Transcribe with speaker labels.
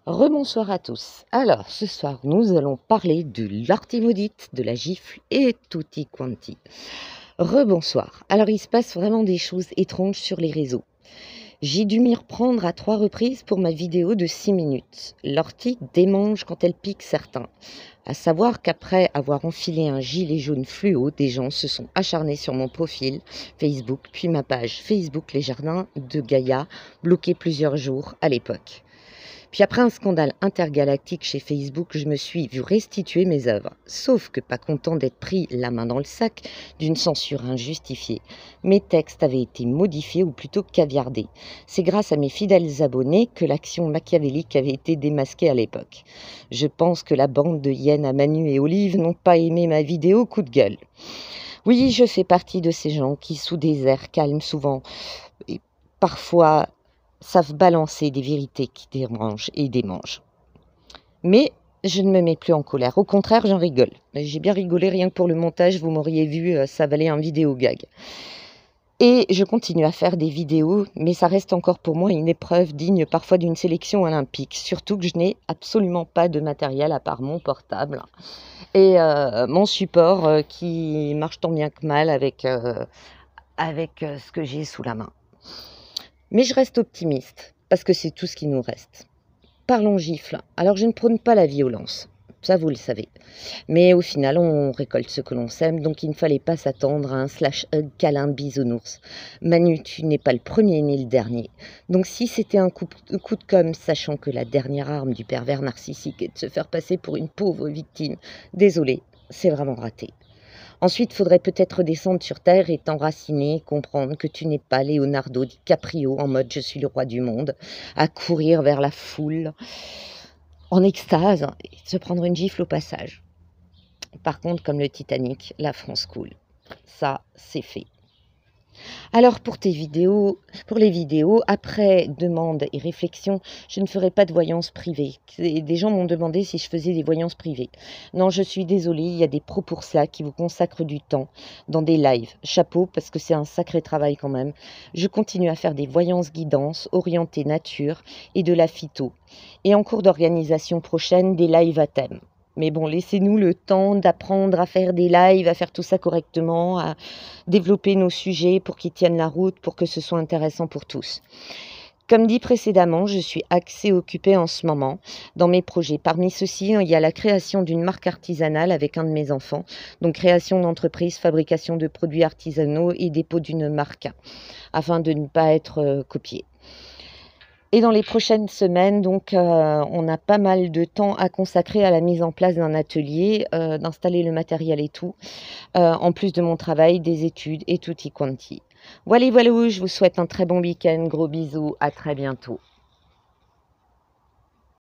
Speaker 1: Rebonsoir à tous. Alors, ce soir, nous allons parler de l'ortie maudite, de la gifle et tutti quanti. Rebonsoir. Alors, il se passe vraiment des choses étranges sur les réseaux. J'ai dû m'y reprendre à 3 reprises pour ma vidéo de 6 minutes. L'ortie démange quand elle pique certains. À savoir qu'après avoir enfilé un gilet jaune fluo, des gens se sont acharnés sur mon profil Facebook, puis ma page Facebook Les Jardins de Gaïa, bloquée plusieurs jours à l'époque. Puis après un scandale intergalactique chez Facebook, je me suis vu restituer mes œuvres. Sauf que pas content d'être pris la main dans le sac d'une censure injustifiée, mes textes avaient été modifiés ou plutôt caviardés. C'est grâce à mes fidèles abonnés que l'action machiavélique avait été démasquée à l'époque. Je pense que la bande de hyènes à Manu et Olive n'ont pas aimé ma vidéo coup de gueule. Oui, je fais partie de ces gens qui, sous des airs calmes souvent, et parfois savent balancer des vérités qui dérangent et démangent. Mais je ne me mets plus en colère. Au contraire, j'en rigole. J'ai bien rigolé rien que pour le montage. Vous m'auriez vu, ça valait un vidéo gag. Et je continue à faire des vidéos, mais ça reste encore pour moi une épreuve digne parfois d'une sélection olympique. Surtout que je n'ai absolument pas de matériel à part mon portable et mon support qui marche tant bien que mal avec ce que j'ai sous la main. Mais je reste optimiste, parce que c'est tout ce qui nous reste. Parlons gifle. Alors je ne prône pas la violence, ça vous le savez. Mais au final, on récolte ce que l'on sème, donc il ne fallait pas s'attendre à un /hug câlin bisounours. Manu, tu n'es pas le premier ni le dernier. Donc si c'était un coup de com', sachant que la dernière arme du pervers narcissique est de se faire passer pour une pauvre victime, désolé, c'est vraiment raté. Ensuite, faudrait peut-être descendre sur terre et t'enraciner, comprendre que tu n'es pas Leonardo DiCaprio en mode « je suis le roi du monde », à courir vers la foule en extase et se prendre une gifle au passage. Par contre, comme le Titanic, la France coule. Ça, c'est fait. Alors pour les vidéos, après demande et réflexion, je ne ferai pas de voyance privée. Des gens m'ont demandé si je faisais des voyances privées. Non, je suis désolée, il y a des pros pour ça qui vous consacrent du temps dans des lives. Chapeau, parce que c'est un sacré travail quand même. Je continue à faire des voyances guidances orientées nature et de la phyto. Et en cours d'organisation prochaine, des lives à thème. Mais bon, laissez-nous le temps d'apprendre à faire des lives, à faire tout ça correctement, à développer nos sujets pour qu'ils tiennent la route, pour que ce soit intéressant pour tous. Comme dit précédemment, je suis assez occupée en ce moment dans mes projets. Parmi ceux-ci, il y a la création d'une marque artisanale avec un de mes enfants. Donc création d'entreprise, fabrication de produits artisanaux et dépôt d'une marque, afin de ne pas être copié. Et dans les prochaines semaines, donc, on a pas mal de temps à consacrer à la mise en place d'un atelier, d'installer le matériel et tout, en plus de mon travail, des études et tutti quanti. Voilà, je vous souhaite un très bon week-end, gros bisous, à très bientôt.